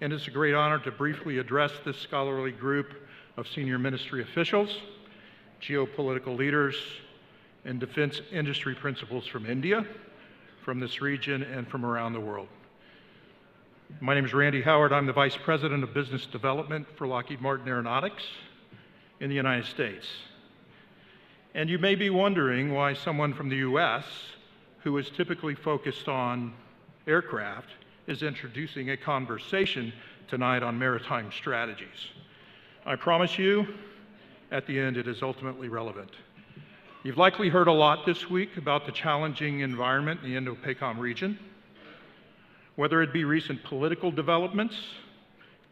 And it's a great honor to briefly address this scholarly group of senior ministry officials, geopolitical leaders, and defense industry principals from India, from this region, and from around the world. My name is Randy Howard. I'm the Vice President of Business Development for Lockheed Martin Aeronautics in the United States. And you may be wondering why someone from the US, who is typically focused on aircraft, is introducing a conversation tonight on maritime strategies. I promise you, at the end, it is ultimately relevant. You've likely heard a lot this week about the challenging environment in the Indo-Pacific region, whether it be recent political developments,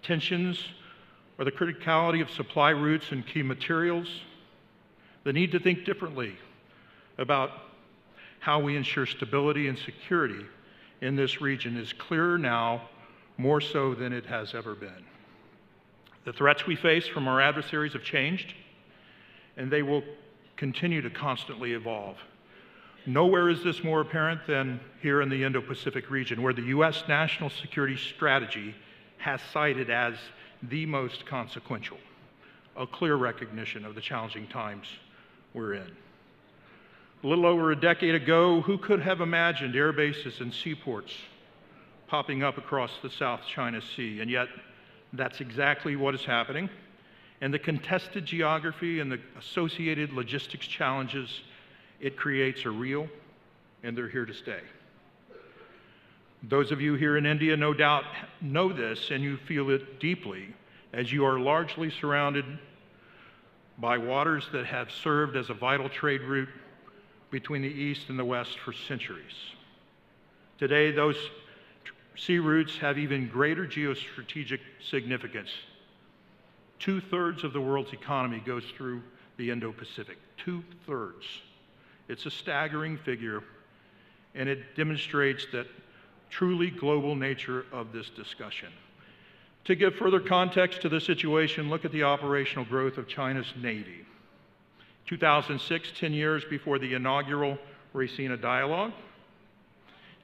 tensions, or the criticality of supply routes and key materials. The need to think differently about how we ensure stability and security in this region is clearer now, more so than it has ever been. The threats we face from our adversaries have changed, and they will continue to constantly evolve. Nowhere is this more apparent than here in the Indo-Pacific region, where the U.S. national security strategy has cited as the most consequential, a clear recognition of the challenging times we're in. A little over a decade ago, who could have imagined air bases and seaports popping up across the South China Sea? And yet, that's exactly what is happening. And the contested geography and the associated logistics challenges it creates are real, and they're here to stay. Those of you here in India no doubt know this, and you feel it deeply, as you are largely surrounded by waters that have served as a vital trade route between the East and the West for centuries. Today, those sea routes have even greater geostrategic significance. 2/3 of the world's economy goes through the Indo-Pacific. 2/3. It's a staggering figure, and it demonstrates the truly global nature of this discussion. To give further context to the situation, look at the operational growth of China's Navy. 2006, 10 years before the inaugural Raisina dialogue,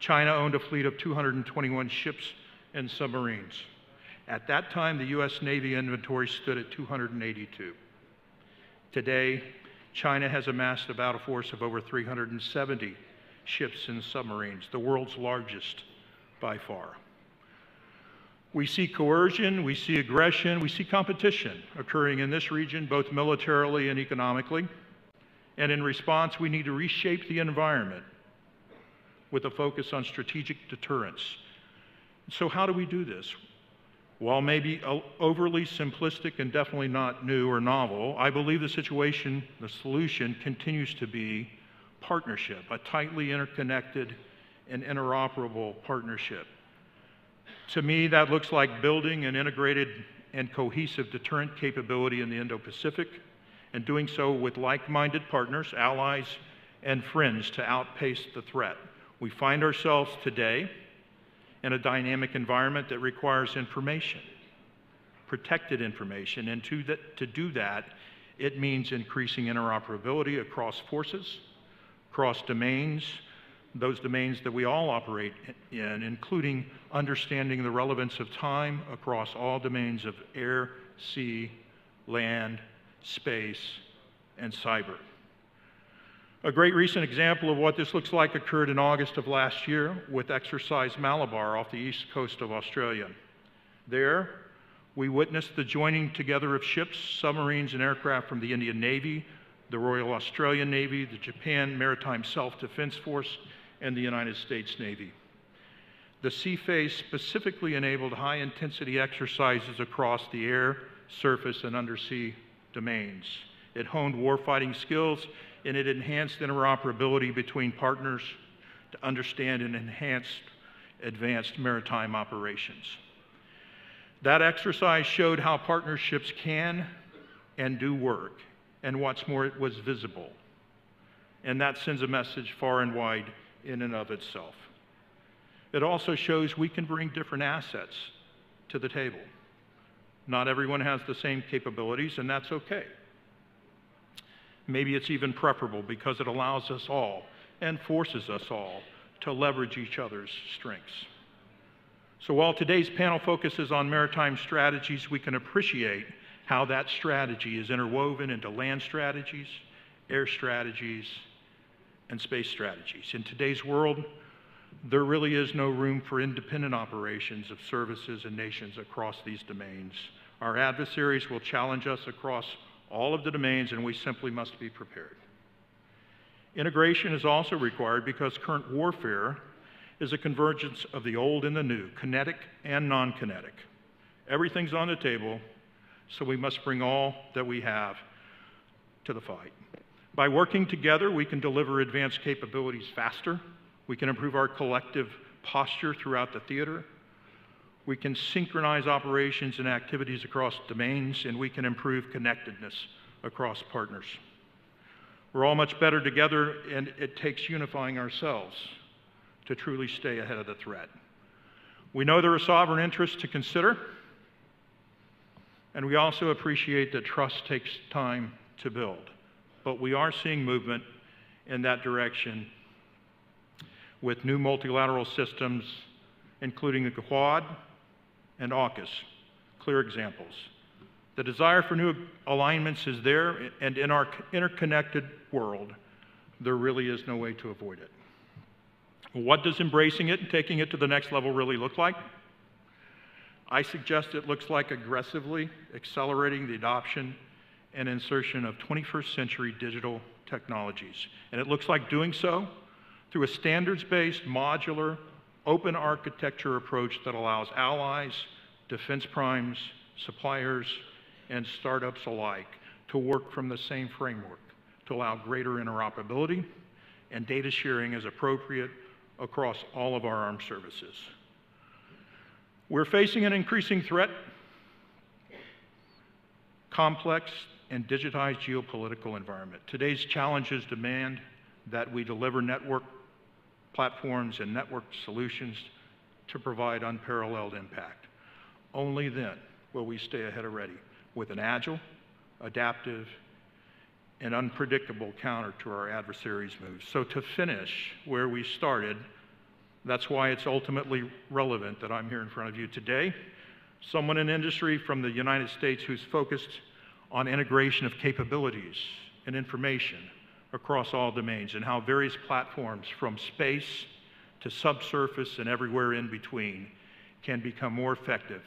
China owned a fleet of 221 ships and submarines. At that time, the U.S. Navy inventory stood at 282. Today, China has amassed a battle force of over 370 ships and submarines, the world's largest by far. We see coercion, we see aggression, we see competition occurring in this region, both militarily and economically. And in response, we need to reshape the environment with a focus on strategic deterrence. So how do we do this? While maybe overly simplistic and definitely not new or novel, I believe the solution continues to be partnership, a tightly interconnected and interoperable partnership. To me, that looks like building an integrated and cohesive deterrent capability in the Indo-Pacific, and doing so with like-minded partners, allies, and friends to outpace the threat. We find ourselves today in a dynamic environment that requires information, protected information, and to do that, it means increasing interoperability across forces, across domains, those domains that we all operate in, including understanding the relevance of time across all domains of air, sea, land, space, and cyber. A great recent example of what this looks like occurred in August of last year with Exercise Malabar off the east coast of Australia. There, we witnessed the joining together of ships, submarines, and aircraft from the Indian Navy, the Royal Australian Navy, the Japan Maritime Self-Defense Force, and the United States Navy. The sea phase specifically enabled high-intensity exercises across the air, surface, and undersea domains. It honed warfighting skills, and it enhanced interoperability between partners to understand and enhance advanced maritime operations. That exercise showed how partnerships can and do work, and what's more, it was visible. And that sends a message far and wide in and of itself. It also shows we can bring different assets to the table. Not everyone has the same capabilities, and that's okay. Maybe it's even preferable because it allows us all and forces us all to leverage each other's strengths. So while today's panel focuses on maritime strategies, we can appreciate how that strategy is interwoven into land strategies, air strategies, and space strategies. In today's world, there really is no room for independent operations of services and nations across these domains. Our adversaries will challenge us across all of the domains, and we simply must be prepared. Integration is also required because current warfare is a convergence of the old and the new, kinetic and non-kinetic. Everything's on the table, so we must bring all that we have to the fight. By working together, we can deliver advanced capabilities faster. We can improve our collective posture throughout the theater. We can synchronize operations and activities across domains, and we can improve connectedness across partners. We're all much better together, and it takes unifying ourselves to truly stay ahead of the threat. We know there are sovereign interests to consider, and we also appreciate that trust takes time to build. But we are seeing movement in that direction with new multilateral systems, including the Quad and AUKUS, clear examples. The desire for new alignments is there, and in our interconnected world, there really is no way to avoid it. What does embracing it and taking it to the next level really look like? I suggest it looks like aggressively accelerating the adoption and insertion of 21st century digital technologies. And it looks like doing so through a standards-based, modular, open architecture approach that allows allies, defense primes, suppliers, and startups alike to work from the same framework to allow greater interoperability and data sharing as appropriate across all of our armed services. We're facing an increasing threat, complex and digitized geopolitical environment. Today's challenges demand that we deliver network platforms and network solutions to provide unparalleled impact. Only then will we stay ahead of ready with an agile, adaptive, and unpredictable counter to our adversaries' moves. So to finish where we started, that's why it's ultimately relevant that I'm here in front of you today. Someone in industry from the United States who's focused on integration of capabilities and information across all domains and how various platforms from space to subsurface and everywhere in between can become more effective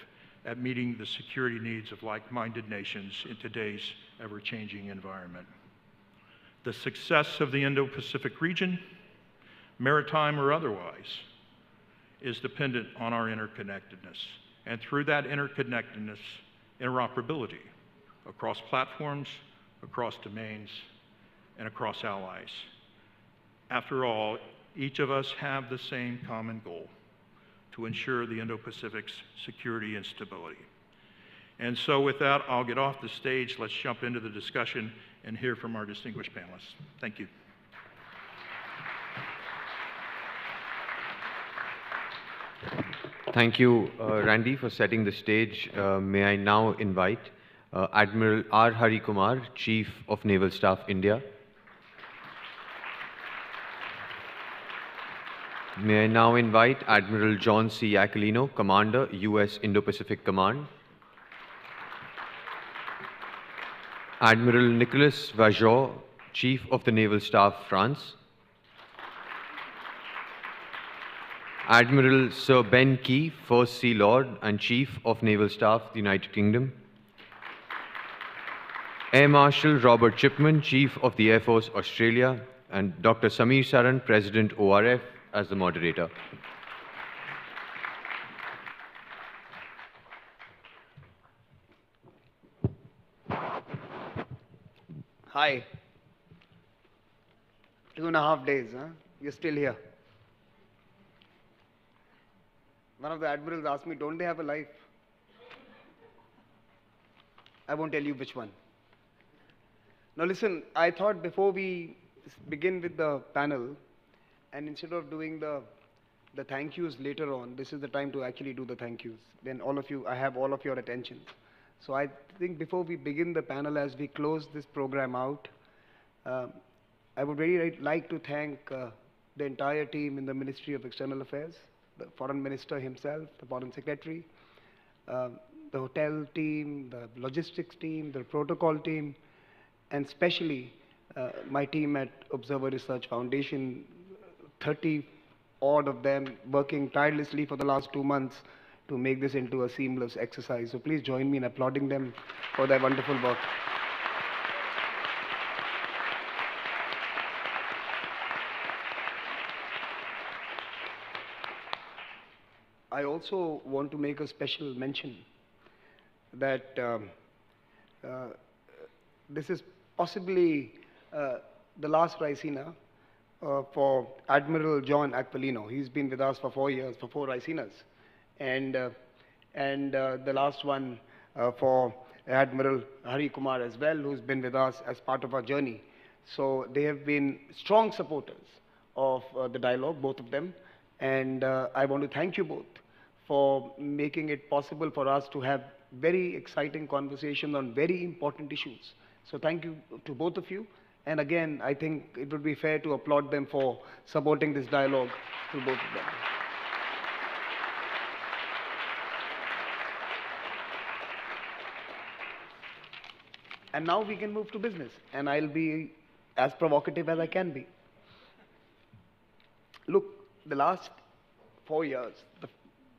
at meeting the security needs of like-minded nations in today's ever-changing environment. The success of the Indo-Pacific region, maritime or otherwise, is dependent on our interconnectedness. And through that interconnectedness, interoperability across platforms, across domains, and across allies. After all, each of us have the same common goal: to ensure the Indo-Pacific's security and stability. And so with that, I'll get off the stage. Let's jump into the discussion and hear from our distinguished panelists. Thank you. Thank you, Randy, for setting the stage. May I now invite Admiral R. Hari Kumar, Chief of Naval Staff, India. May I now invite Admiral John C. Aquilino, Commander, U.S. Indo-Pacific Command. Admiral Nicolas Vajot, Chief of the Naval Staff, France. Admiral Sir Ben Key, First Sea Lord and Chief of Naval Staff, the United Kingdom. Air Marshal Robert Chipman, Chief of the Air Force, Australia, and Dr. Samir Saran, President, ORF, as the moderator. Hi. 2.5 days, huh? You're still here. One of the admirals asked me, don't they have a life? I won't tell you which one. Now listen, I thought before we begin with the panel, and instead of doing the thank yous later on, this is the time to actually do the thank yous. Then all of you, I have all of your attention. So I think before we begin the panel, as we close this program out, I would really like to thank the entire team in the Ministry of External Affairs, the foreign minister himself, the foreign secretary, the hotel team, the logistics team, the protocol team, and especially my team at Observer Research Foundation, 30 odd of them working tirelessly for the last 2 months to make this into a seamless exercise. So please join me in applauding them for their wonderful work. I also want to make a special mention that this is possibly the last Raisina for Admiral John Aquilino. He's been with us for 4 years, for 4 Raisinas. And the last one for Admiral Hari Kumar as well, who's been with us as part of our journey. So they have been strong supporters of the dialogue, both of them. And I want to thank you both for making it possible for us to have very exciting conversations on very important issues. So thank you to both of you. And again, I think it would be fair to applaud them for supporting this dialogue to both of them. And now we can move to business, and I'll be as provocative as I can be. Look, the last 4 years,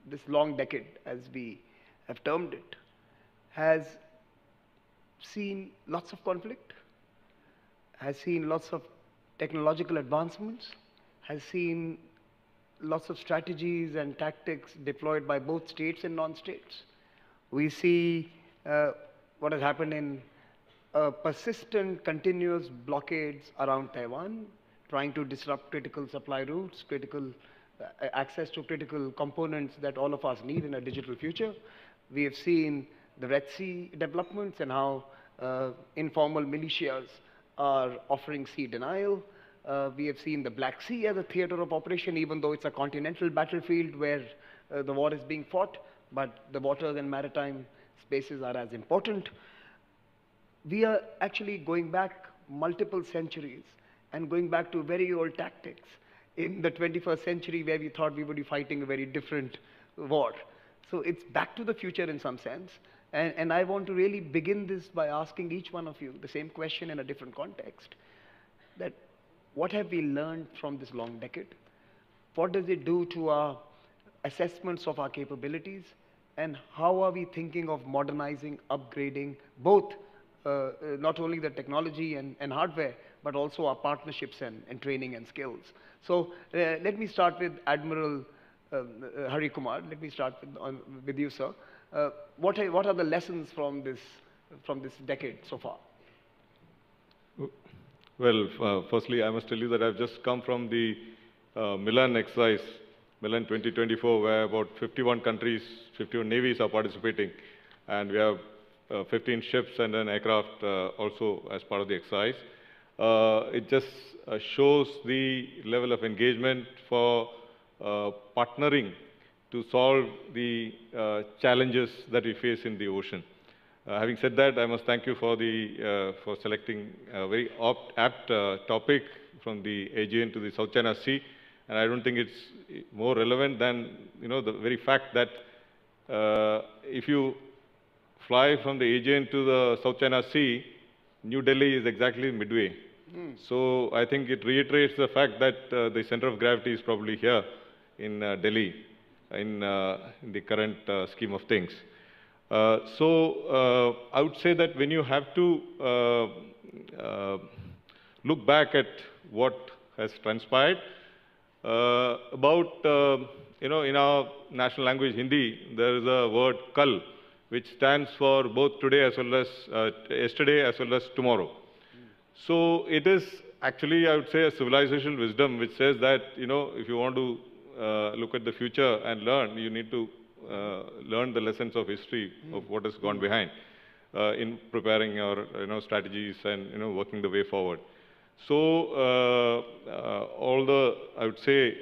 this long decade, as we have termed it, has seen lots of conflict, has seen lots of technological advancements, has seen lots of strategies and tactics deployed by both states and non-states. We see what has happened in persistent, continuous blockades around Taiwan, trying to disrupt critical supply routes, access to critical components that all of us need in a digital future. We have seen the Red Sea developments and how informal militias are offering sea denial. We have seen the Black Sea as a theater of operation, even though it's a continental battlefield where the war is being fought, but the waters and maritime spaces are as important. We are actually going back multiple centuries and going back to very old tactics in the 21st century where we thought we would be fighting a very different war. So it's back to the future in some sense. And I want to really begin this by asking each one of you the same question in a different context. That what have we learned from this long decade? What does it do to our assessments of our capabilities? And how are we thinking of modernizing, upgrading both not only the technology and hardware, but also our partnerships and training and skills? So let me start with Admiral Hari Kumar. Let me start with you, sir. What are the lessons from this decade so far? Well, firstly, I must tell you that I've just come from the Milan exercise, Milan 2024, where about 51 countries, 51 navies are participating, and we have 15 ships and an aircraft also as part of the exercise. It just shows the level of engagement for partnering to solve the challenges that we face in the ocean. Having said that, I must thank you for selecting a very apt topic from the Aegean to the South China Sea, and I don't think it's more relevant than the very fact that if you fly from the Aegean to the South China Sea, New Delhi is exactly midway. So I think it reiterates the fact that the center of gravity is probably here in Delhi, in the current scheme of things. So I would say that when you have to look back at what has transpired, in our national language, Hindi, there is a word kal, which stands for both today as well as yesterday as well as tomorrow. So it is actually, I would say, a civilizational wisdom which says that, if you want to look at the future and learn, you need to learn the lessons of history of what has gone behind in preparing your strategies and working the way forward. So I would say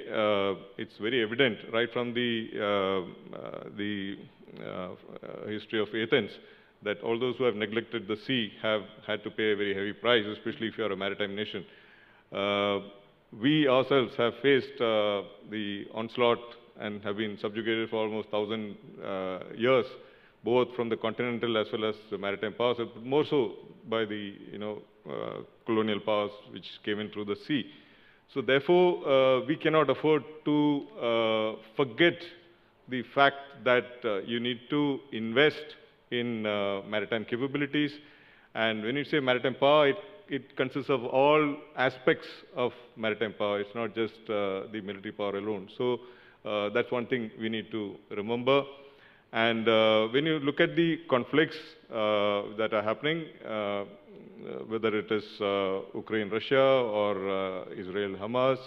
it's very evident right from the history of Athens that all those who have neglected the sea have had to pay a very heavy price, especially if you are a maritime nation. We ourselves have faced the onslaught and have been subjugated for almost 1,000 years, both from the continental as well as the maritime powers, but more so by the colonial powers which came in through the sea. So therefore, we cannot afford to forget the fact that you need to invest in maritime capabilities. And when you say maritime power, it consists of all aspects of maritime power. It's not just the military power alone. So that's one thing we need to remember. And when you look at the conflicts that are happening, whether it is Ukraine-Russia or Israel-Hamas,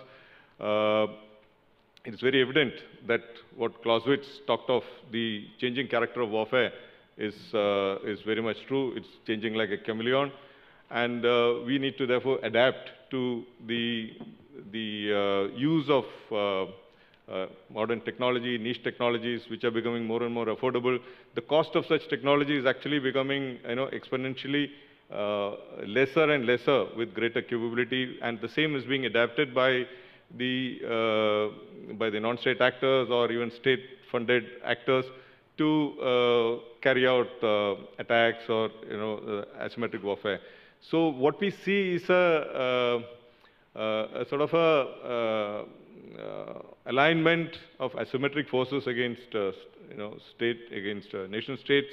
it's very evident that what Clausewitz talked of, the changing character of warfare, is very much true. It's changing like a chameleon. And we need to therefore adapt to the use of modern technology, niche technologies, which are becoming more and more affordable. The cost of such technology is actually becoming exponentially lesser and lesser with greater capability, and the same is being adapted by the non-state actors or even state-funded actors to carry out attacks or asymmetric warfare. So what we see is a sort of a alignment of asymmetric forces against state against nation states.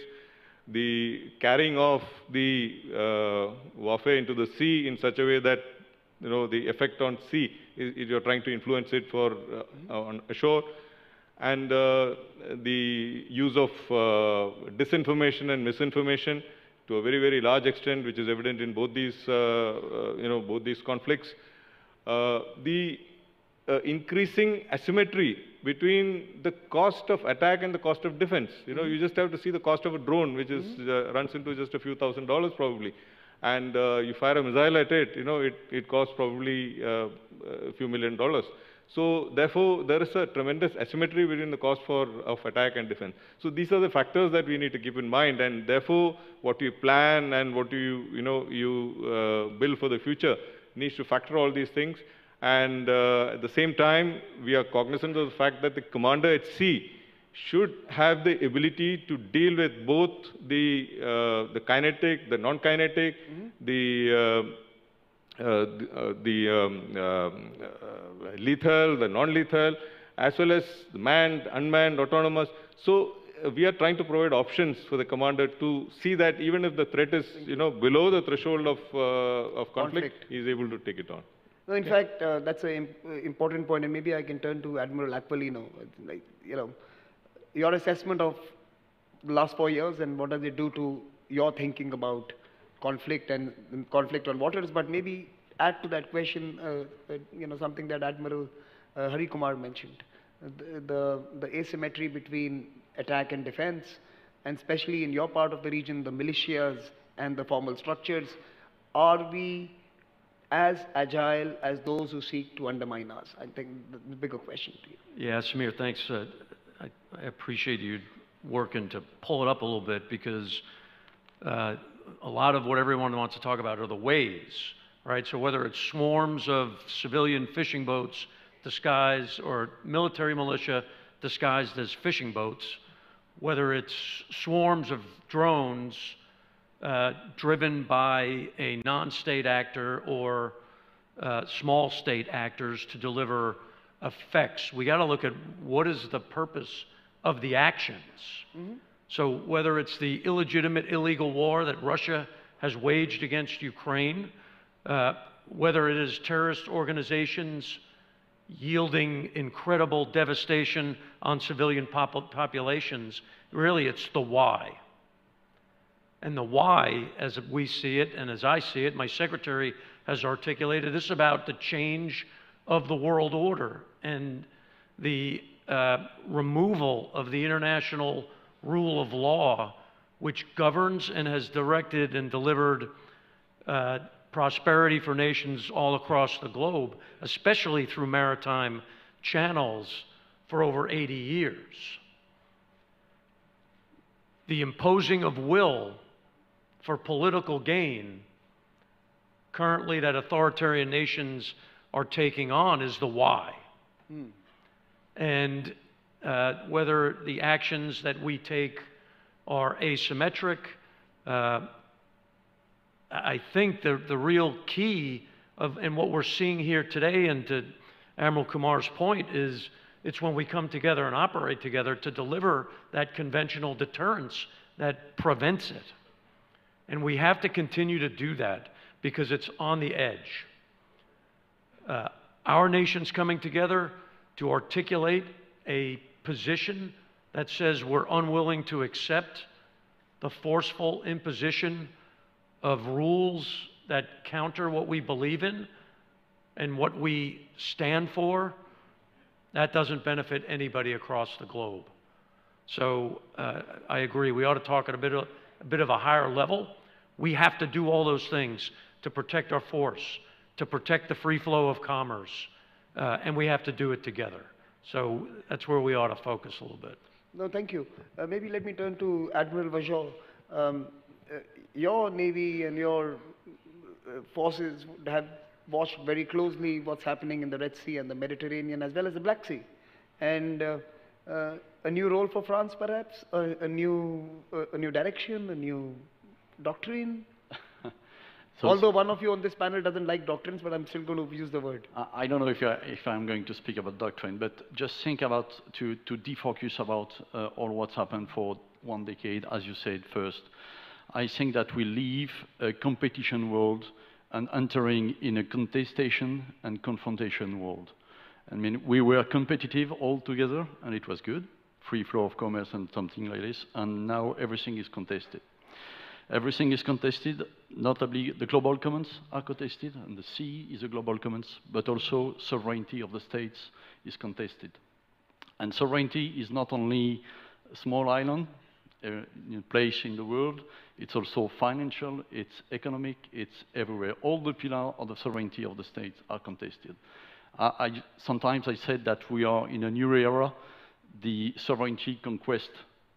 The carrying of the warfare into the sea in such a way that the effect on sea is you're trying to influence it for on ashore, and the use of disinformation and misinformation to a very, very large extent, which is evident in both these both these conflicts. The increasing asymmetry between the cost of attack and the cost of defense. You just have to see the cost of a drone, which is runs into just a few $1,000s probably, and you fire a missile at it. It costs probably a few $1 million. So therefore, there is a tremendous asymmetry between the cost of attack and defense. So these are the factors that we need to keep in mind, and therefore, what you plan and what you build for the future needs to factor all these things. And at the same time, we are cognizant of the fact that the commander at sea should have the ability to deal with both the kinetic, the non-kinetic, the lethal, the non-lethal, as well as the manned, unmanned, autonomous. So we are trying to provide options for the commander to see that even if the threat is below the threshold of conflict, he is able to take it on. No, in fact, that's an important point, and maybe I can turn to Admiral Aquilino. Like, your assessment of the last 4 years and what does it do to your thinking about conflict and conflict on waters, but maybe add to that question, something that Admiral Hari Kumar mentioned, the asymmetry between attack and defense, and especially in your part of the region, the militias and the formal structures. Are we as agile as those who seek to undermine us? I think the bigger question to you. Yeah, Samir, thanks. I appreciate you working to pull it up a little bit, because a lot of what everyone wants to talk about are the ways, right? So whether it's swarms of civilian fishing boats disguised, or military militia disguised as fishing boats, whether it's swarms of drones driven by a non-state actor or small state actors to deliver effects. We got to look at what is the purpose of the actions. So whether it's the illegitimate, illegal war that Russia has waged against Ukraine, whether it is terrorist organizations yielding incredible devastation on civilian populations, really it's the why. And the why, as we see it, and as I see it, my secretary has articulated, this is about the change of the world order and the removal of the international rule of law, which governs and has directed and delivered prosperity for nations all across the globe, especially through maritime channels for over 80 years. The imposing of will for political gain currently that authoritarian nations are taking on is the why. And whether the actions that we take are asymmetric. I think the real key and what we're seeing here today, and to Admiral Kumar's point, is it's when we come together and operate together to deliver that conventional deterrence that prevents it. And we have to continue to do that because it's on the edge. Our nation's coming together to articulate a position that says we're unwilling to accept the forceful imposition of rules that counter what we believe in and what we stand for. That doesn't benefit anybody across the globe. So I agree, we ought to talk at a bit of a higher level. We have to do all those things to protect our force, to protect the free flow of commerce, and we have to do it together. So that's where we ought to focus a little bit. No, thank you. Maybe let me turn to Admiral Vajol. Your Navy and your forces have watched very closely what's happening in the Red Sea and the Mediterranean as well as the Black Sea. And a new role for France, perhaps? A new direction, a new doctrine? Although one of you on this panel doesn't like doctrines, but I'm still going to use the word. I don't know if I'm going to speak about doctrine, but just think about to defocus about all what's happened for 1 decade, as you said first. I think that we leave a competition world and entering in a contestation and confrontation world. I mean, we were competitive all together, and it was good, free flow of commerce and something like this, and now everything is contested. Everything is contested, notably the global commons are contested, and the sea is a global commons, but also sovereignty of the states is contested. And sovereignty is not only a small island, a place in the world, it's also financial, it's economic, it's everywhere. All the pillars of the sovereignty of the states are contested. Sometimes I said that we are in a new era, the sovereignty conquest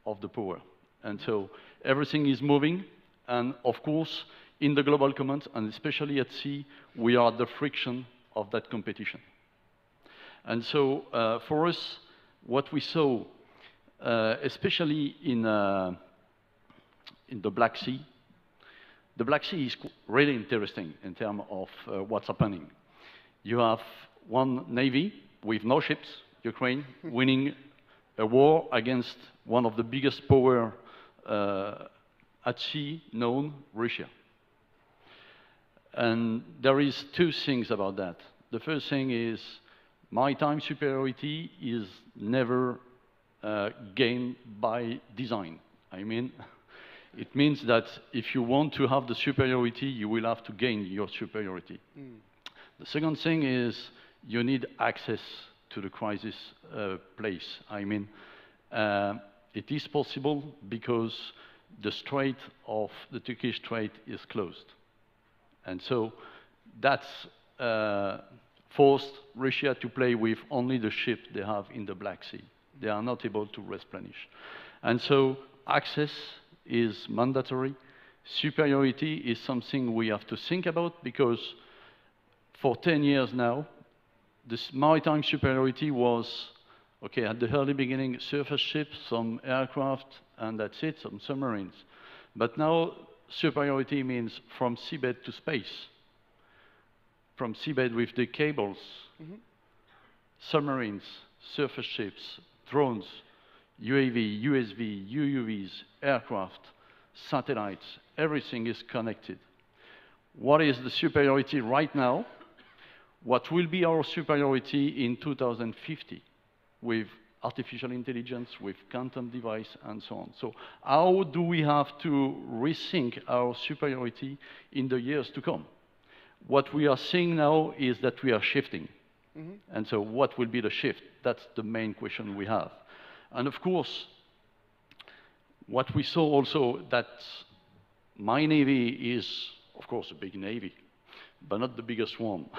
of the power. And so everything is moving, and of course, in the global commons, and especially at sea, we are at the friction of that competition. And so for us, what we saw, especially in the Black Sea is really interesting in terms of what's happening. You have one navy with no ships, Ukraine, winning a war against one of the biggest power at sea known, Russia. And there is two things about that. The first thing is maritime superiority is never gained by design. I mean, it means that if you want to have the superiority, you will have to gain your superiority. The second thing is you need access to the crisis place. I mean, it is possible because the Strait of the Turkish Strait is closed. And so that's forced Russia to play with only the ship they have in the Black Sea. They are not able to replenish. And so access is mandatory. Superiority is something we have to think about because for 10 years now, this maritime superiority was, okay, at the early beginning, surface ships, some aircraft, and that's it, some submarines. But now superiority means from seabed to space. From seabed with the cables, submarines, surface ships, drones, UAV, USV, UUVs, aircraft, satellites, everything is connected. What is the superiority right now? What will be our superiority in 2050 with artificial intelligence, with quantum device, and so on? So how do we have to rethink our superiority in the years to come? What we are seeing now is that we are shifting. And so what will be the shift? That's the main question we have. And of course, what we saw also that my Navy is, of course, a big Navy, but not the biggest one.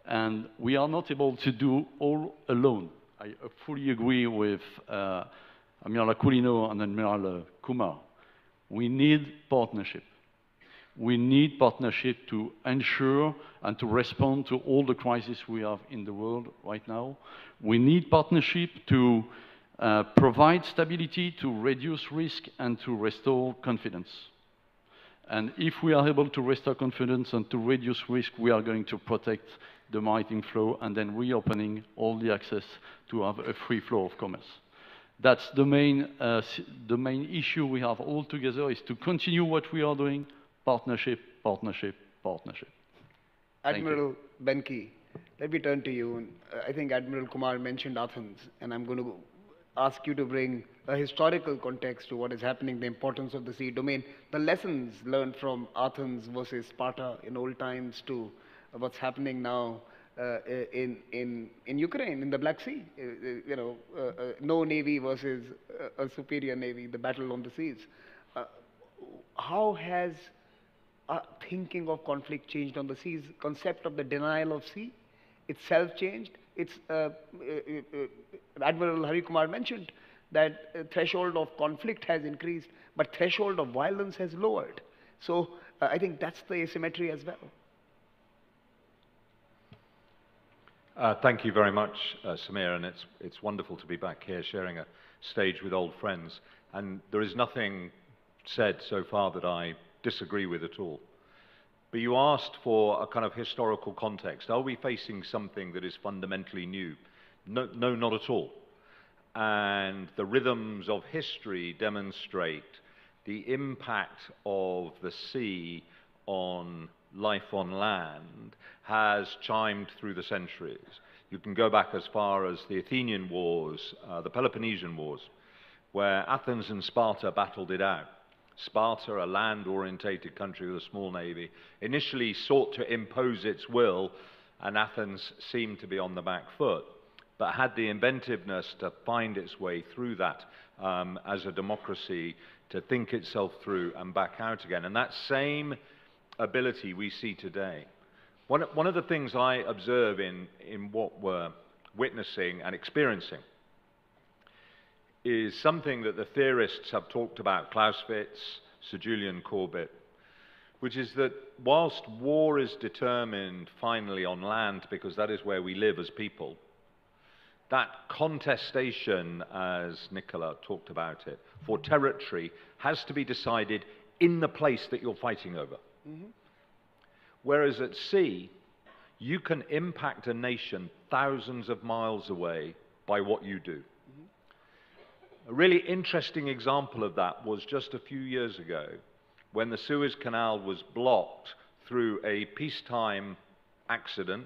And we are not able to do all alone. I fully agree with Admiral Aquilino and Admiral Kumar. We need partnership. We need partnership to ensure and to respond to all the crises we have in the world right now. We need partnership to provide stability to reduce risk and to restore confidence. And if we are able to restore confidence and to reduce risk, we are going to protect the maritime flow and then reopening all the access to have a free flow of commerce. That's the main issue we have all together, is to continue what we are doing, partnership, partnership, partnership. Admiral Benke, let me turn to you. I think Admiral Kumar mentioned Athens, and I'm going to ask you to bring a historical context to what is happening, the importance of the sea domain, the lessons learned from Athens versus Sparta in old times to what's happening now in Ukraine, in the Black Sea. No navy versus a superior navy, the battle on the seas. How has thinking of conflict changed on the seas? Concept of the denial of sea itself changed. It's Admiral Hari Kumar mentioned that threshold of conflict has increased, but threshold of violence has lowered. So I think that's the asymmetry as well. Thank you very much, Samir, and it's wonderful to be back here sharing a stage with old friends. And there is nothing said so far that I disagree with at all. But you asked for a kind of historical context. Are we facing something that is fundamentally new? No, not at all. And the rhythms of history demonstrate the impact of the sea on life on land has chimed through the centuries. You can go back as far as the Athenian Wars, the Peloponnesian Wars, where Athens and Sparta battled it out. Sparta, a land-orientated country with a small navy, initially sought to impose its will, and Athens seemed to be on the back foot, but had the inventiveness to find its way through that as a democracy, to think itself through and back out again. And that same ability we see today. One of the things I observe in what we're witnessing and experiencing is something that the theorists have talked about, Clausewitz, Sir Julian Corbett, which is that whilst war is determined finally on land, because that is where we live as people, that contestation, as Nicola talked about it, for territory has to be decided in the place that you're fighting over. Mm-hmm. Whereas at sea, you can impact a nation thousands of miles away by what you do. A really interesting example of that was just a few years ago when the Suez Canal was blocked through a peacetime accident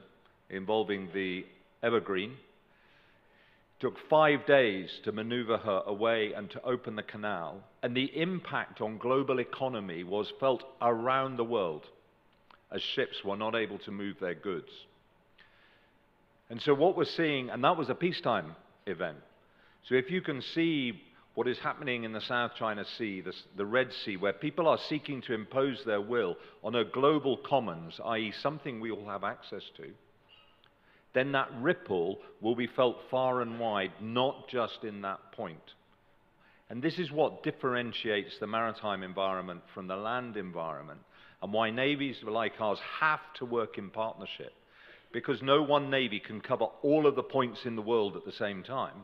involving the Evergreen. It took 5 days to maneuver her away and to open the canal, and the impact on global economy was felt around the world as ships were not able to move their goods. And so what we're seeing, and that was a peacetime event. So if you can see what is happening in the South China Sea, the Red Sea, where people are seeking to impose their will on a global commons, i.e. something we all have access to, then that ripple will be felt far and wide, not just in that point. And this is what differentiates the maritime environment from the land environment, and why navies like ours have to work in partnership, because no one navy can cover all of the points in the world at the same time.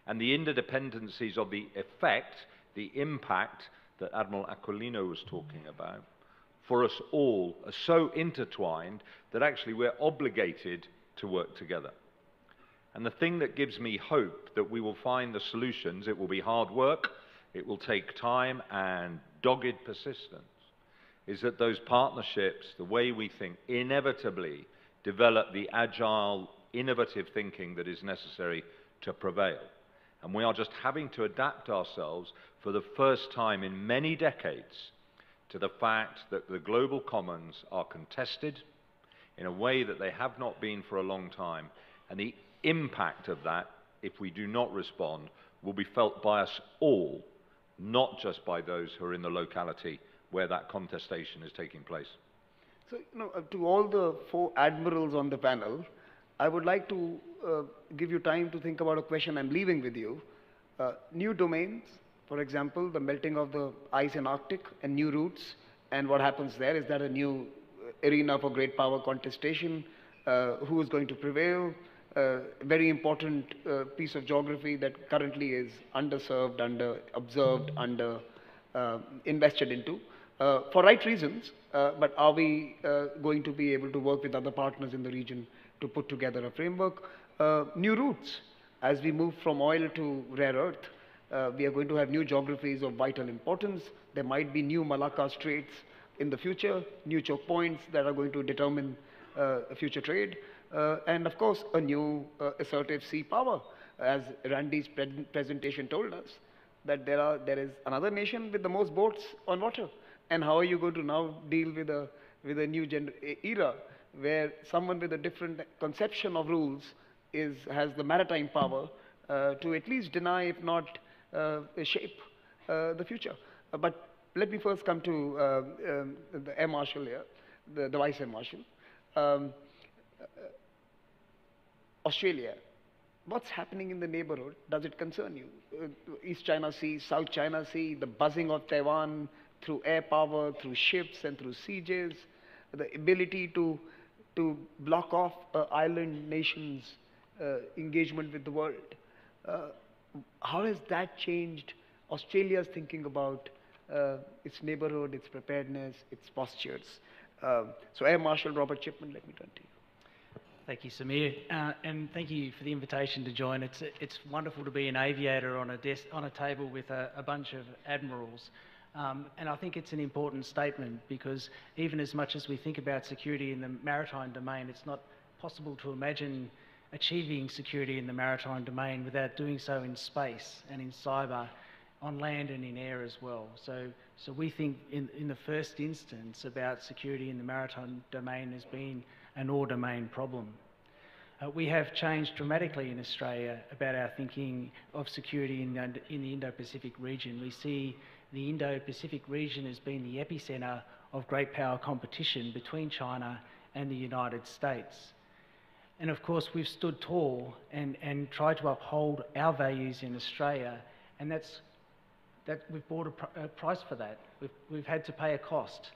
And the interdependencies of the effect, the impact that Admiral Aquilino was talking about, for us all are so intertwined that actually we're obligated to work together. And the thing that gives me hope that we will find the solutions, it will be hard work, it will take time and dogged persistence, is that those partnerships, the way we think, inevitably develop the agile, innovative thinking that is necessary to prevail. And we are just having to adapt ourselves for the first time in many decades to the fact that the global commons are contested in a way that they have not been for a long time. And the impact of that, if we do not respond, will be felt by us all, not just by those who are in the locality where that contestation is taking place. So, to all the 4 admirals on the panel, I would like to give you time to think about a question I'm leaving with you. New domains, for example, the melting of the ice in Arctic and new routes, and what happens there. Is that a new arena for great power contestation? Who is going to prevail? very important piece of geography that currently is underserved, under-observed, invested into, for right reasons, but are we going to be able to work with other partners in the region to put together a framework? New routes. As we move from oil to rare earth, we are going to have new geographies of vital importance. There might be new Malacca Straits in the future, new choke points that are going to determine future trade, and of course a new assertive sea power. As Randy's presentation told us, that there is another nation with the most boats on water. And how are you going to now deal with a new era where someone with a different conception of rules has the maritime power to at least deny, if not shape, the future? But let me first come to the Air Marshal here, the Vice Air Marshal. Australia, what's happening in the neighborhood? Does it concern you? East China Sea, South China Sea, the buzzing of Taiwan through air power, through ships and through sieges, the ability to block off island nations' engagement with the world. How has that changed Australia's thinking about its neighborhood, its preparedness, its postures? So Air Marshal Robert Chipman, let me turn to you. Thank you, Samir, and thank you for the invitation to join. It's wonderful to be an aviator on a table with a bunch of admirals, and I think it's an important statement, because even as much as we think about security in the maritime domain, it's not possible to imagine achieving security in the maritime domain without doing so in space and in cyber, on land and in air as well. So we think in the first instance about security in the maritime domain as being an all-domain problem. We have changed dramatically in Australia about our thinking of security in the Indo-Pacific region. We see the Indo-Pacific region as being the epicentre of great power competition between China and the United States. And of course we've stood tall and tried to uphold our values in Australia, and we've bought a price for that. We've had to pay a cost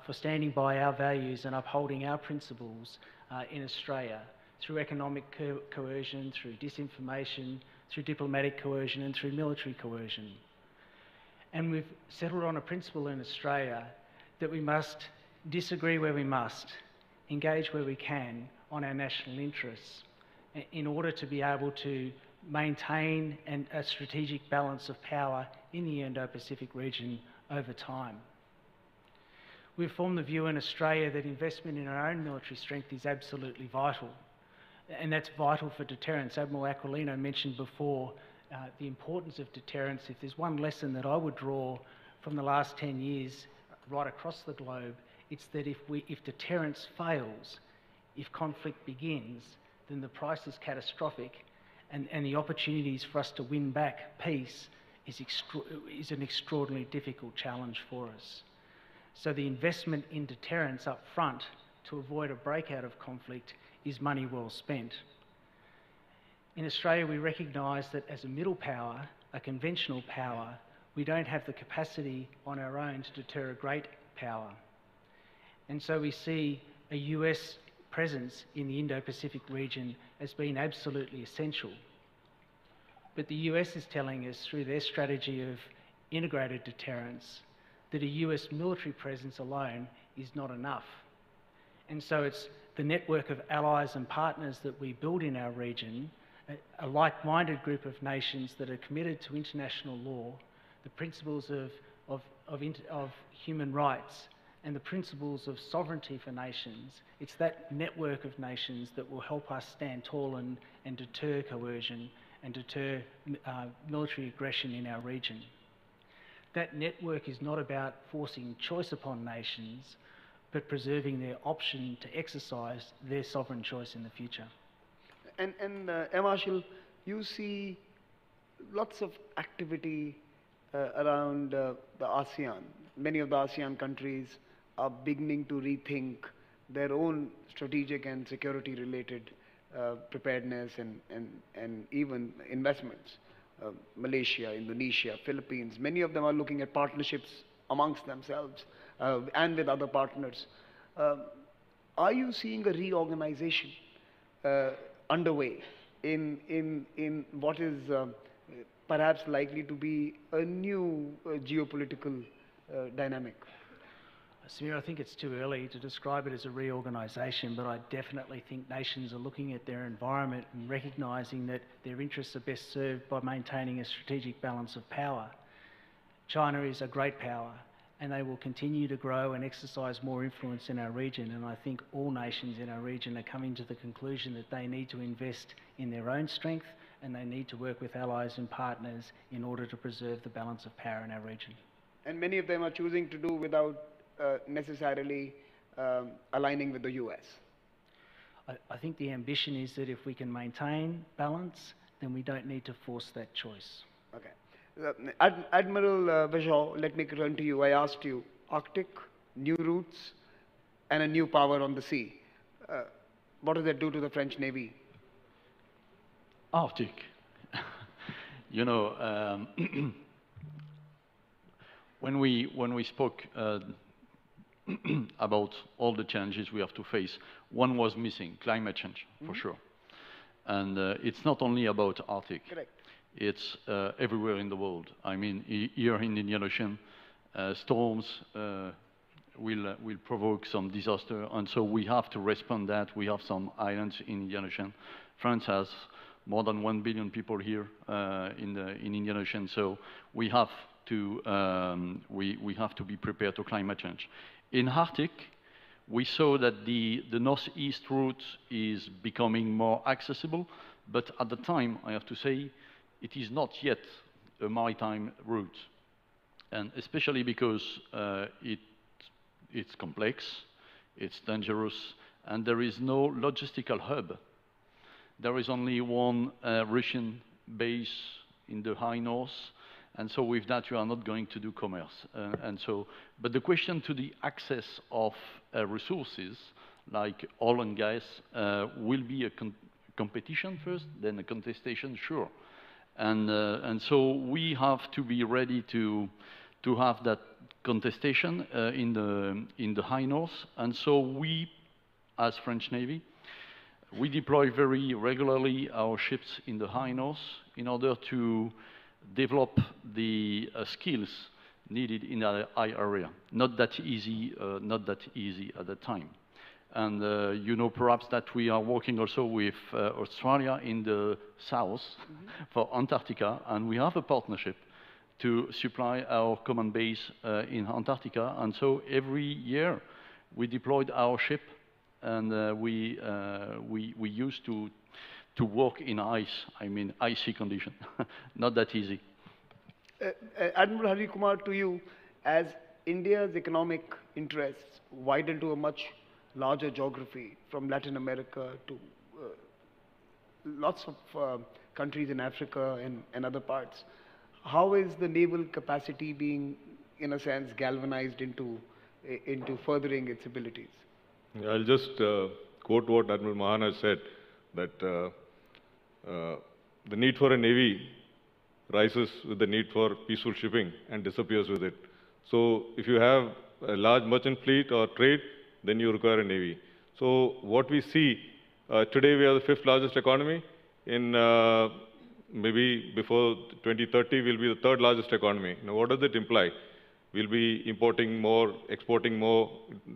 for standing by our values and upholding our principles in Australia, through economic coercion, through disinformation, through diplomatic coercion and through military coercion. And we've settled on a principle in Australia that we must disagree where we must, engage where we can on our national interests, in order to be able to maintain a strategic balance of power in the Indo-Pacific region over time. We've formed the view in Australia that investment in our own military strength is absolutely vital, and that's vital for deterrence. Admiral Aquilino mentioned before the importance of deterrence. If there's one lesson that I would draw from the last 10 years right across the globe, it's that if deterrence fails, if conflict begins, then the price is catastrophic, and the opportunities for us to win back peace is an extraordinarily difficult challenge for us. So the investment in deterrence up front to avoid a breakout of conflict is money well spent. In Australia, we recognise that as a middle power, a conventional power, we don't have the capacity on our own to deter a great power. And so we see a US presence in the Indo-Pacific region as being absolutely essential. But the US is telling us through their strategy of integrated deterrence that a US military presence alone is not enough. And so it's the network of allies and partners that we build in our region, a like-minded group of nations that are committed to international law, the principles of human rights, and the principles of sovereignty for nations. It's that network of nations that will help us stand tall and deter coercion and deter military aggression in our region. That network is not about forcing choice upon nations, but preserving their option to exercise their sovereign choice in the future. And Air Marshal, you see lots of activity around the ASEAN. Many of the ASEAN countries are beginning to rethink their own strategic and security related preparedness and even investments. Malaysia, Indonesia, Philippines, many of them are looking at partnerships amongst themselves and with other partners. Are you seeing a reorganization underway in what is perhaps likely to be a new geopolitical dynamic? Samir, I think it's too early to describe it as a reorganisation, but I definitely think nations are looking at their environment and recognising that their interests are best served by maintaining a strategic balance of power. China is a great power, and they will continue to grow and exercise more influence in our region, and I think all nations in our region are coming to the conclusion that they need to invest in their own strength and they need to work with allies and partners in order to preserve the balance of power in our region. And many of them are choosing to do without necessarily aligning with the US. I think the ambition is that if we can maintain balance, then we don't need to force that choice. Okay. Admiral Vajon, let me turn to you. I asked you, Arctic, new routes, and a new power on the sea. What does that do to the French Navy? Arctic. You know, when we spoke about all the challenges we have to face, one was missing: climate change, for sure. And it's not only about Arctic. Correct. It's everywhere in the world. I mean, here in the Indian Ocean, storms will provoke some disaster, and so we have to respond that. We have some islands in the Indian Ocean. France has more than 1 billion people here in Indian Ocean, so we have to be prepared to climate change. In Arctic, we saw that the northeast route is becoming more accessible, but at the time, I have to say, it is not yet a maritime route, and especially because it's complex, it's dangerous, and there is no logistical hub. There is only one Russian base in the high north, and so with that you are not going to do commerce. But the question to the access of resources like oil and gas will be a competition first, then a contestation, sure. And so we have to be ready to have that contestation in the high north. And so we, as French Navy, we deploy very regularly our ships in the high north in order to develop the skills needed in that high area. Not that easy at the time. And you know perhaps that we are working also with Australia in the south for Antarctica, and we have a partnership to supply our command base in Antarctica. And so every year we deployed our ship, and we used to work in ice, I mean icy condition. Not that easy. Admiral Hari Kumar, to you, as India's economic interests widen to a much larger geography, from Latin America to lots of countries in Africa and other parts, how is the naval capacity being, in a sense, galvanized into furthering its abilities? I'll just quote what Admiral Mahan has said, that the need for a navy rises with the need for peaceful shipping and disappears with it. So if you have a large merchant fleet or trade, then you require a navy. So what we see, today we are the 5th largest economy. In maybe before 2030, we'll be the 3rd largest economy. Now what does it imply? We'll be importing more, exporting more,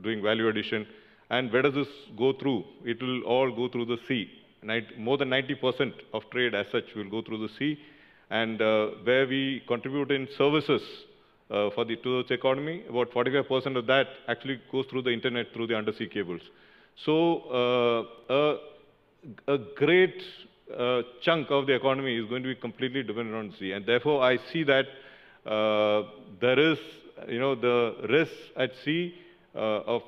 doing value addition. And where does this go through? It will all go through the sea. More than 90% of trade as such will go through the sea. And where we contribute in services to the economy, about 45% of that actually goes through the internet, through the undersea cables. So a great chunk of the economy is going to be completely dependent on sea. And therefore, I see that there is, the risks at sea of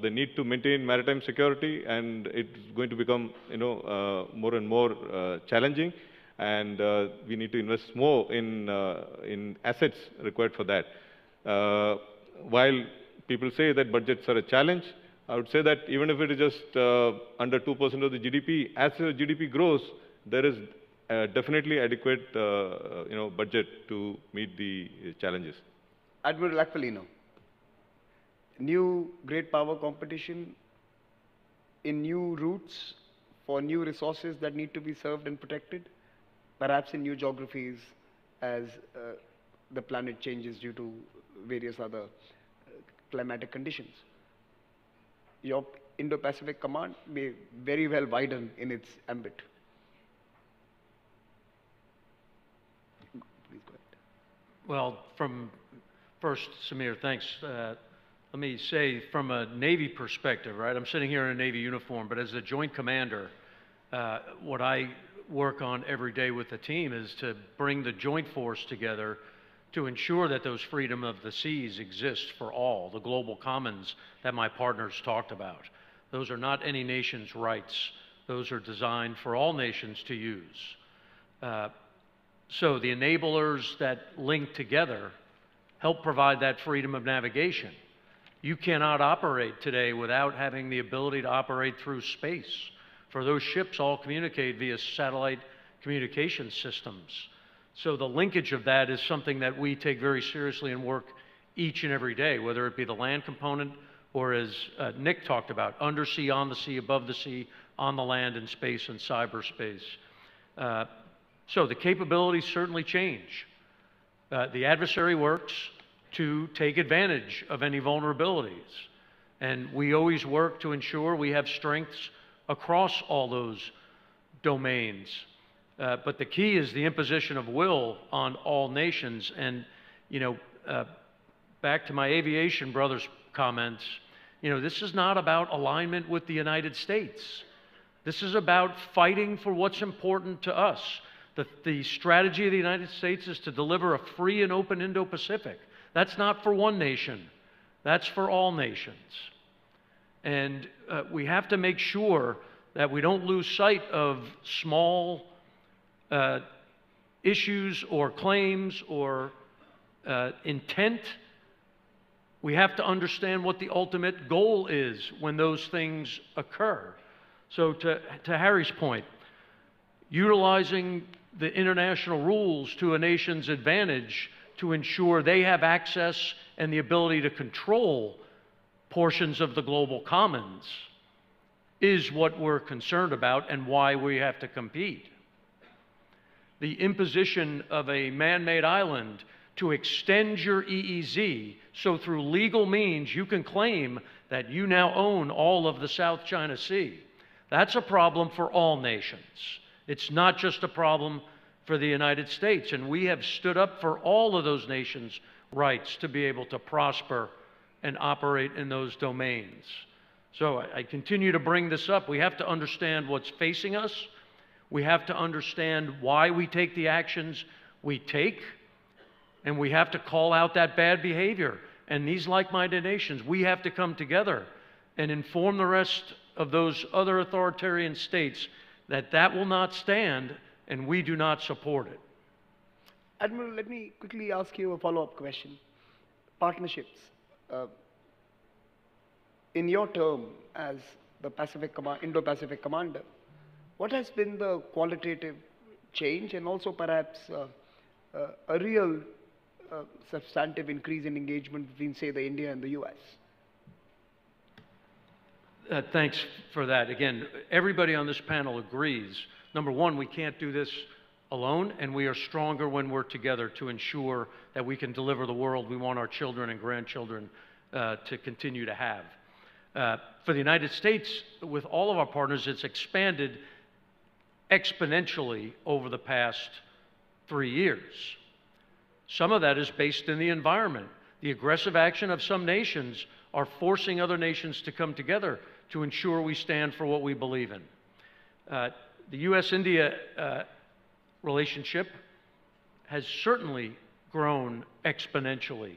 the need to maintain maritime security, and it's going to become, more and more challenging. And we need to invest more in assets required for that. While people say that budgets are a challenge, I would say that even if it is just under 2% of the GDP, as the GDP grows, there is definitely adequate budget to meet the challenges. Admiral Aquilino, new great power competition in new routes for new resources that need to be served and protected, perhaps in new geographies as the planet changes due to various other climatic conditions. Your Indo-Pacific Command may very well widen in its ambit. Please go ahead. Well, first, Samir, thanks. Let me say from a Navy perspective, right? I'm sitting here in a Navy uniform, but as the Joint Commander, what I work on every day with the team is to bring the joint force together to ensure that those freedom of the seas exist for all, the global commons that my partners talked about. Those are not any nation's rights. Those are designed for all nations to use. So the enablers that link together help provide that freedom of navigation. You cannot operate today without having the ability to operate through space. For those ships all communicate via satellite communication systems. So the linkage of that is something that we take very seriously and work each and every day, whether it be the land component or, as Nick talked about, undersea, on the sea, above the sea, on the land, in space, and cyberspace. So the capabilities certainly change. The adversary works to take advantage of any vulnerabilities. And we always work to ensure we have strengths across all those domains. But the key is the imposition of will on all nations. And, back to my aviation brother's comments, this is not about alignment with the United States. This is about fighting for what's important to us. The strategy of the United States is to deliver a free and open Indo-Pacific. That's not for one nation. That's for all nations. And we have to make sure that we don't lose sight of small issues or claims or intent. We have to understand what the ultimate goal is when those things occur. So to Harry's point, utilizing the international rules to a nation's advantage to ensure they have access and the ability to control portions of the global commons is what we're concerned about and why we have to compete. The imposition of a man-made island to extend your EEZ so through legal means you can claim that you now own all of the South China Sea. That's a problem for all nations. It's not just a problem for the United States, and we have stood up for all of those nations' rights to be able to prosper and operate in those domains. So I continue to bring this up. We have to understand what's facing us. We have to understand why we take the actions we take, and we have to call out that bad behavior. And these like-minded nations, we have to come together and inform the rest of those other authoritarian states that that will not stand and we do not support it. Admiral, let me quickly ask you a follow-up question. Partnerships. In your term as the Indo-Pacific Commander, what has been the qualitative change and also perhaps a real substantive increase in engagement between, say, the India and the US? Thanks for that. Again, everybody on this panel agrees. Number one, we can't do this alone, and we are stronger when we're together to ensure that we can deliver the world we want our children and grandchildren to continue to have. For the United States, with all of our partners, it's expanded exponentially over the past 3 years. Some of that is based in the environment. The aggressive action of some nations are forcing other nations to come together to ensure we stand for what we believe in. The U.S.-India relationship has certainly grown exponentially.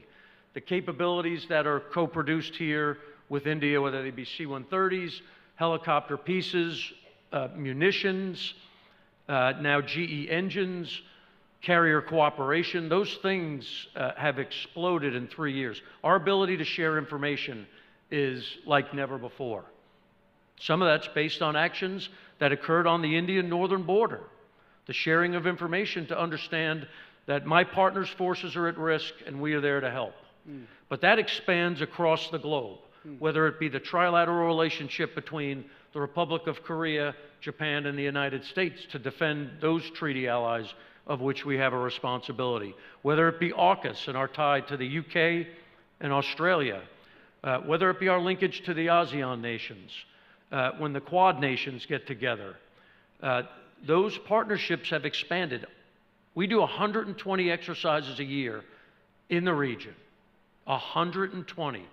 The capabilities that are co-produced here with India, whether they be C-130s, helicopter pieces, munitions, now GE engines, carrier cooperation, those things have exploded in 3 years. Our ability to share information is like never before. Some of that's based on actions that occurred on the Indian northern border. The sharing of information to understand that my partner's forces are at risk and we are there to help. But that expands across the globe. whether it be the trilateral relationship between the Republic of Korea, Japan, and the United States to defend those treaty allies of which we have a responsibility, whether it be AUKUS and our tie to the UK and Australia, whether it be our linkage to the ASEAN nations, when the Quad nations get together. Those partnerships have expanded. We do 120 exercises a year in the region, 120.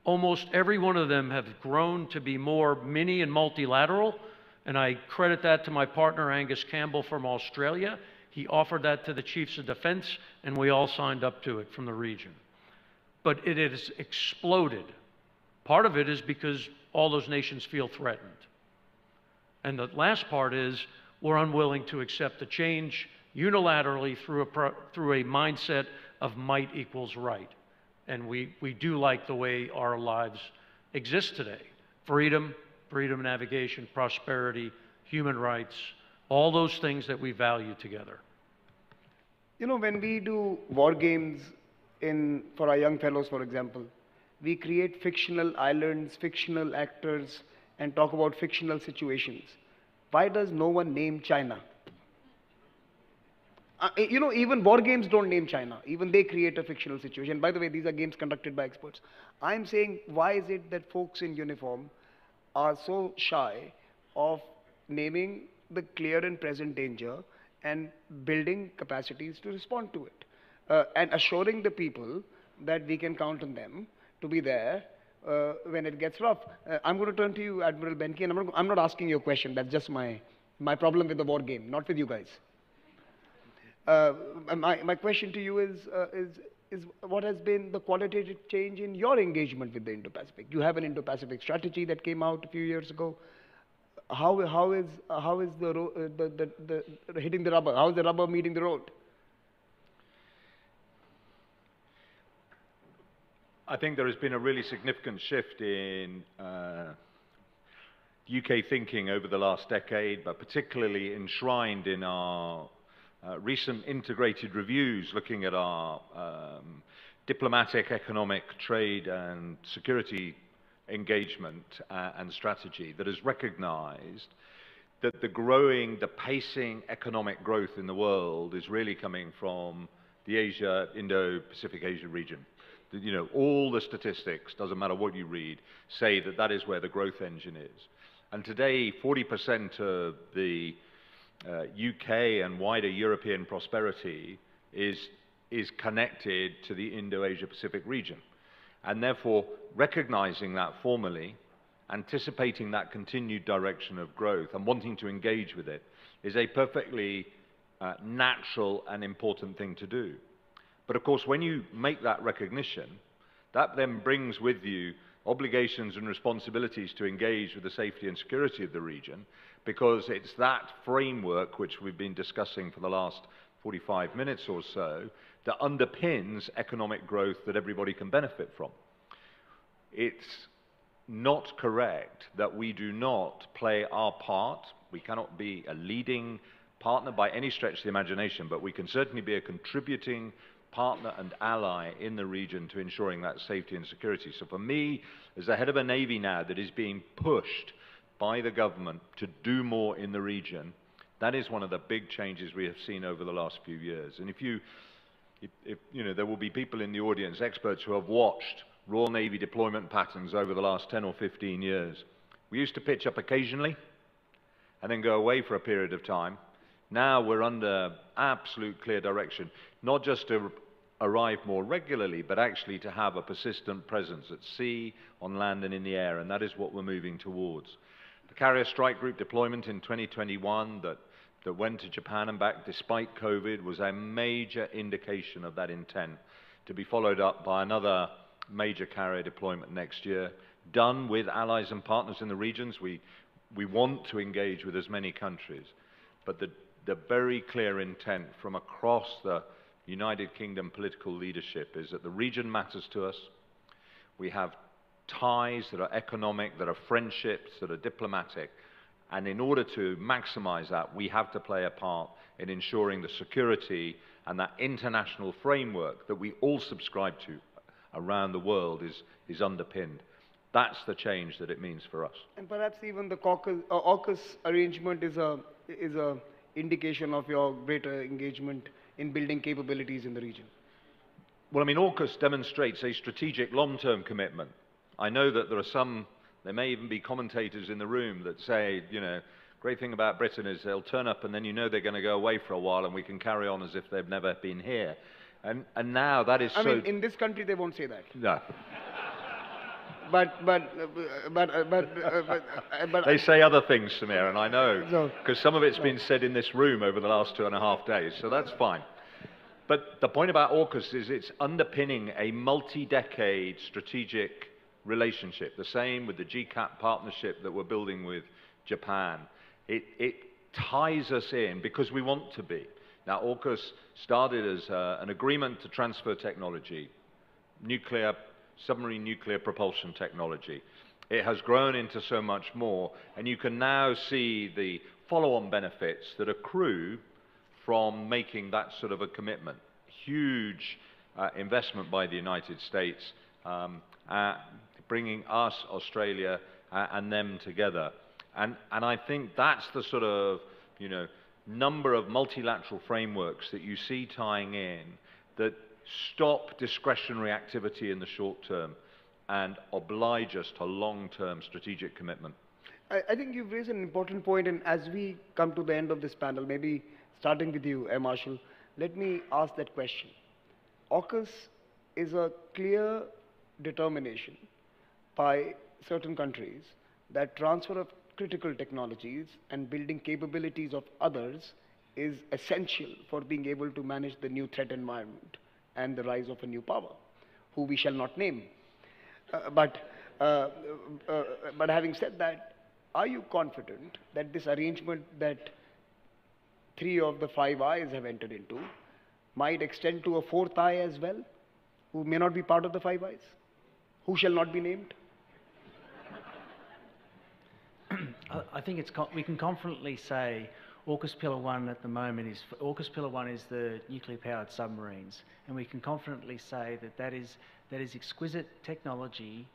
Almost every one of them have grown to be more mini and multilateral, and I credit that to my partner Angus Campbell from Australia. He offered that to the chiefs of defense, and we all signed up to it from the region. But it has exploded. Part of it is because all those nations feel threatened. And the last part is we're unwilling to accept the change unilaterally through a mindset of might equals right. And we do like the way our lives exist today. Freedom, freedom of navigation, prosperity, human rights, all those things that we value together. You know, when we do war games for our young fellows, for example, we create fictional islands, fictional actors, and talk about fictional situations. Why does no one name China? You know, even war games don't name China. Even they create a fictional situation. By the way, these are games conducted by experts. I'm saying, why is it that folks in uniform are so shy of naming the clear and present danger and building capacities to respond to it? And assuring the people that we can count on them to be there when it gets rough. I'm going to turn to you, Admiral Benke, and I'm not asking you a question. That's just my problem with the war game, not with you guys. My question to you is what has been the qualitative change in your engagement with the Indo-Pacific? You have an Indo-Pacific strategy that came out a few years ago. How is the hitting the rubber? How is the rubber meeting the road? I think there has been a really significant shift in UK thinking over the last decade, but particularly enshrined in our recent integrated reviews looking at our diplomatic, economic, trade and security engagement and strategy that has recognized that the pacing economic growth in the world is really coming from the Indo-Pacific Asia region. You know, all the statistics, doesn't matter what you read, say that that is where the growth engine is. And today, 40% of the UK and wider European prosperity is connected to the Indo-Asia Pacific region. And therefore, recognizing that formally, anticipating that continued direction of growth and wanting to engage with it is a perfectly natural and important thing to do. But of course, when you make that recognition, that then brings with you obligations and responsibilities to engage with the safety and security of the region, because it's that framework which we've been discussing for the last 45 minutes or so that underpins economic growth that everybody can benefit from. It's not correct that we do not play our part. We cannot be a leading partner by any stretch of the imagination, but we can certainly be a contributing partner and ally in the region to ensuring that safety and security. So for me, as the head of a Navy now that is being pushed by the government to do more in the region, that is one of the big changes we have seen over the last few years. And if you know, there will be people in the audience, experts who have watched Royal Navy deployment patterns over the last 10 or 15 years. We used to pitch up occasionally and then go away for a period of time. Now we're under absolute clear direction, not just to arrive more regularly, but actually to have a persistent presence at sea, on land and in the air, and that is what we're moving towards. The Carrier Strike Group deployment in 2021 that went to Japan and back despite COVID was a major indication of that intent, to be followed up by another major carrier deployment next year, done with allies and partners in the regions. We want to engage with as many countries, but the very clear intent from across the United Kingdom political leadership is that the region matters to us. We have ties that are economic, that are friendships, that are diplomatic, and in order to maximize that, we have to play a part in ensuring the security and that international framework that we all subscribe to around the world is underpinned. That's the change that it means for us. And perhaps even the AUKUS arrangement is a indication of your greater engagement in building capabilities in the region. Well, I mean, AUKUS demonstrates a strategic long-term commitment. I know that there may even be commentators in the room that say, you know, great thing about Britain is they'll turn up and then you know they're going to go away for a while and we can carry on as if they've never been here. And now that is I mean, in this country they won't say that. No. But They say other things, Samir, and I know, because some of it's been said in this room over the last 2.5 days, so that's fine. But the point about AUKUS is it's underpinning a multi-decade strategic relationship, the same with the GCAP partnership that we're building with Japan. It ties us in because we want to be. Now, AUKUS started as an agreement to transfer technology, submarine nuclear propulsion technology. It has grown into so much more, and you can now see the follow-on benefits that accrue from making that sort of a commitment. Huge investment by the United States, bringing us, Australia, and them together. And I think that's the sort of, you know, number of multilateral frameworks that you see tying in that stop discretionary activity in the short term and oblige us to long-term strategic commitment. I think you've raised an important point, and as we come to the end of this panel, maybe starting with you, Air Marshal, let me ask that question. AUKUS is a clear determination by certain countries that transfer of critical technologies and building capabilities of others is essential for being able to manage the new threat environment and the rise of a new power, who we shall not name. But having said that, are you confident that this arrangement that 3 of the 5 eyes have entered into might extend to a 4th eye as well, who may not be part of the 5 eyes, who shall not be named? I think we can confidently say AUKUS Pillar 1 at the moment is, AUKUS Pillar 1 is the nuclear-powered submarines, and we can confidently say that is exquisite technology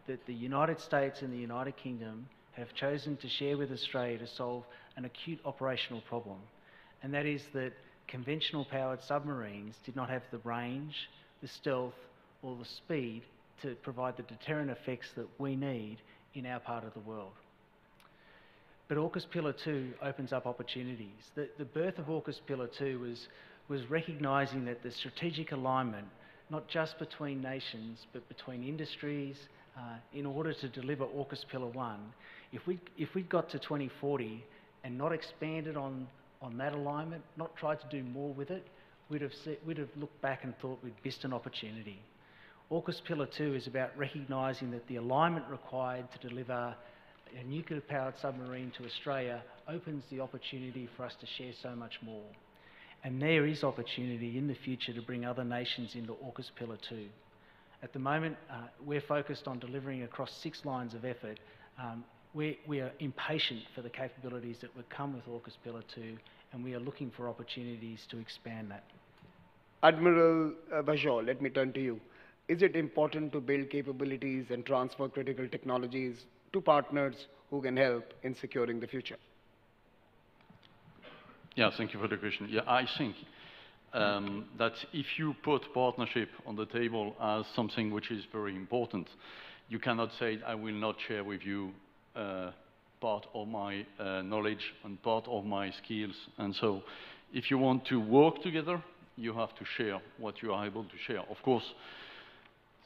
that the United States and the United Kingdom have chosen to share with Australia to solve an acute operational problem, and that is that conventional powered submarines did not have the range, the stealth, or the speed to provide the deterrent effects that we need in our part of the world. But AUKUS Pillar 2 opens up opportunities. The birth of AUKUS Pillar 2 was recognising that the strategic alignment, not just between nations, but between industries, in order to deliver AUKUS Pillar 1, if we'd got to 2040 and not expanded on that alignment, not tried to do more with it, we'd have looked back and thought we'd missed an opportunity. AUKUS Pillar 2 is about recognising that the alignment required to deliver a nuclear-powered submarine to Australia opens the opportunity for us to share so much more. And there is opportunity in the future to bring other nations into AUKUS Pillar 2. At the moment, we're focused on delivering across 6 lines of effort. We are impatient for the capabilities that would come with AUKUS Pillar 2, and we are looking for opportunities to expand that. Admiral Bajor, let me turn to you. Is it important to build capabilities and transfer critical technologies to partners who can help in securing the future? Yeah, thank you for the question. Yeah, I think that if you put partnership on the table as something which is very important, you cannot say, I will not share with you part of my knowledge and part of my skills. And so if you want to work together, you have to share what you are able to share. Of course,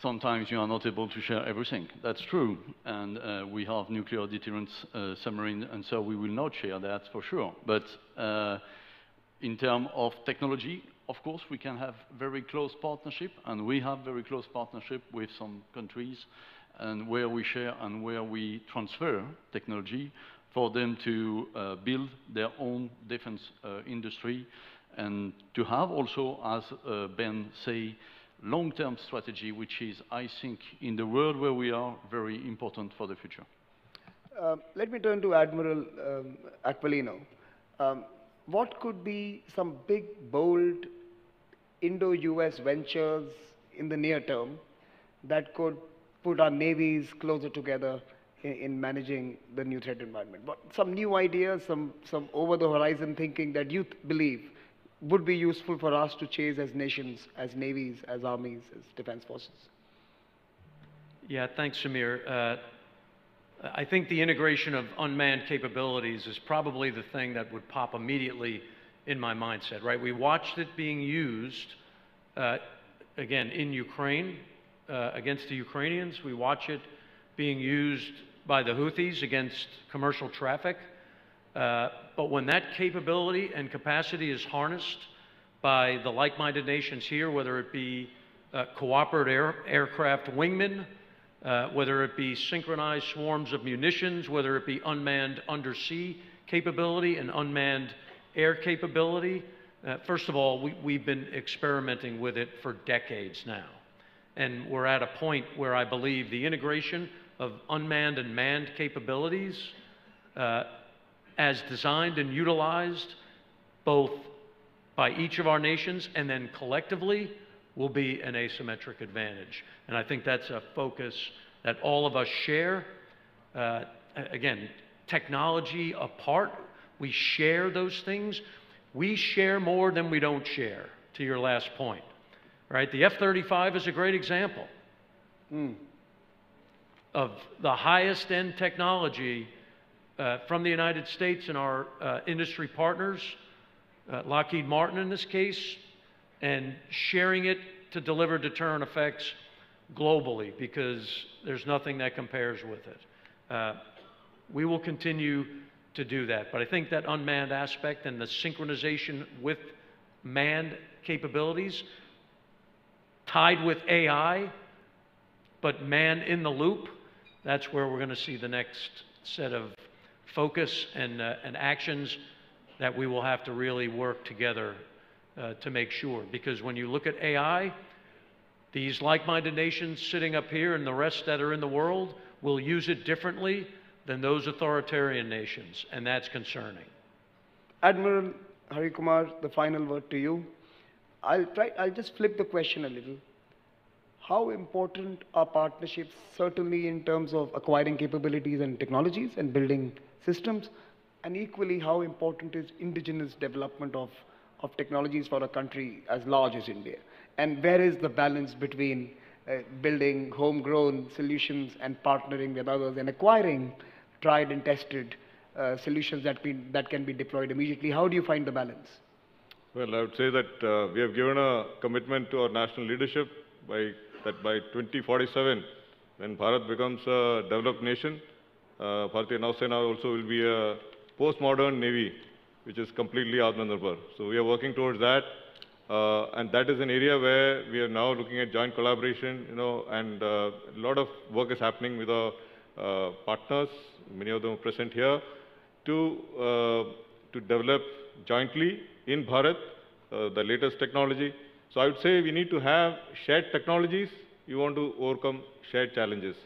sometimes you are not able to share everything. That's true. And we have nuclear deterrence submarine, and so we will not share that for sure. But in terms of technology, of course, we can have very close partnership, and we have very close partnership with some countries, and where we share and where we transfer technology for them to build their own defense industry, and to have also, as Ben say, long-term strategy, which is, I think, in the world where we are, very important for the future. Let me turn to Admiral Aquilino. What could be some big, bold Indo-US ventures in the near term that could put our navies closer together in managing the new threat environment. But some new ideas, some over-the-horizon thinking that you believe would be useful for us to chase as nations, as navies, as armies, as defense forces? Yeah, thanks, Samir. I think the integration of unmanned capabilities is probably the thing that would pop immediately in my mindset, right? We watched it being used, again, in Ukraine, against the Ukrainians. We watch it being used by the Houthis against commercial traffic. But when that capability and capacity is harnessed by the like-minded nations here, whether it be cooperative aircraft wingmen, whether it be synchronized swarms of munitions, whether it be unmanned undersea capability and unmanned air capability. First of all, we've been experimenting with it for decades now. And we're at a point where I believe the integration of unmanned and manned capabilities as designed and utilized both by each of our nations and then collectively will be an asymmetric advantage. And I think that's a focus that all of us share. Again, technology apart, we share those things. We share more than we don't share, to your last point, right? The F-35 is a great example of the highest end technology from the United States and our industry partners, Lockheed Martin in this case, and sharing it to deliver deterrent effects globally, because there's nothing that compares with it. We will continue to do that, but I think that unmanned aspect and the synchronization with manned capabilities tied with AI, but man in the loop, that's where we're going to see the next set of focus and actions that we will have to really work together to make sure. Because when you look at AI, these like-minded nations sitting up here and the rest that are in the world will use it differently than those authoritarian nations, and that's concerning. Admiral Hari Kumar, the final word to you. I'll just flip the question a little. How important are partnerships, certainly in terms of acquiring capabilities and technologies and building systems, and equally how important is indigenous development of technologies for a country as large as India? And where is the balance between building homegrown solutions and partnering with others and acquiring tried and tested solutions that can be deployed immediately? How do you find the balance? Well, I would say that we have given a commitment to our national leadership that by 2047, when Bharat becomes a developed nation, Bharatiya Nausena also will be a postmodern navy, which is completely Atmanirbhar. So we are working towards that, and that is an area where we are now looking at joint collaboration, and a lot of work is happening with our partners, many of them are present here, to develop jointly in Bharat the latest technology. So I would say we need to have shared technologies. You want to overcome shared challenges.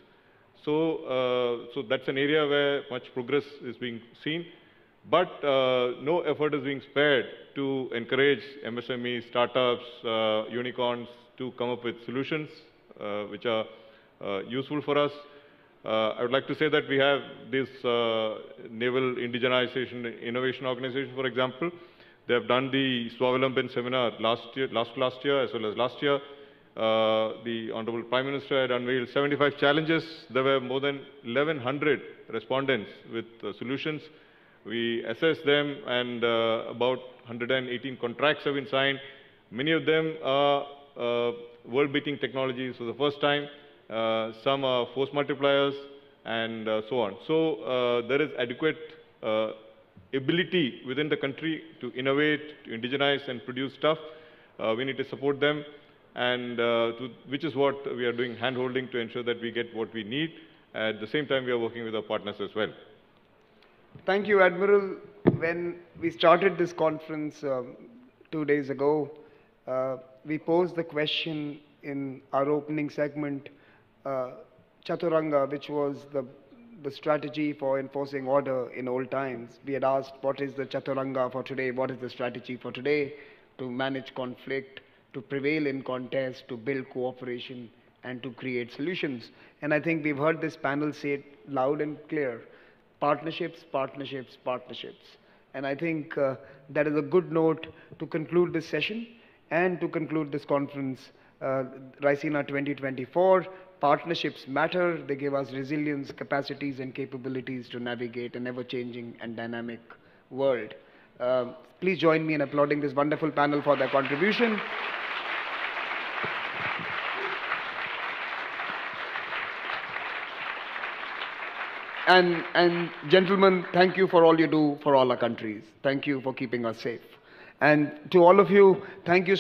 So that's an area where much progress is being seen, but no effort is being spared to encourage MSMEs, startups, unicorns to come up with solutions which are useful for us. I would like to say that we have this Naval Indigenization Innovation Organization, for example. They have done the Swavilamban seminar last year as well as last year. The Honorable Prime Minister had unveiled 75 challenges. There were more than 1,100 respondents with solutions. We assessed them, and about 118 contracts have been signed. Many of them are world-beating technologies for the first time. Some are force multipliers, and so on. So there is adequate ability within the country to innovate, to indigenize and produce stuff. We need to support them, and which is what we are doing, hand-holding to ensure that we get what we need. At the same time, we are working with our partners as well. Thank you, Admiral. When we started this conference 2 days ago, we posed the question in our opening segment, Chaturanga, which was the strategy for enforcing order in old times. We had asked, what is the Chaturanga for today? What is the strategy for today to manage conflict, to prevail in contest, to build cooperation, and to create solutions. And I think we've heard this panel say it loud and clear: partnerships, partnerships, partnerships. And I think that is a good note to conclude this session and to conclude this conference, Raisina 2024. Partnerships matter. They give us resilience, capacities, and capabilities to navigate an ever-changing and dynamic world. Please join me in applauding this wonderful panel for their contribution. And gentlemen, thank you for all you do for all our countries. Thank you for keeping us safe. And to all of you, thank you.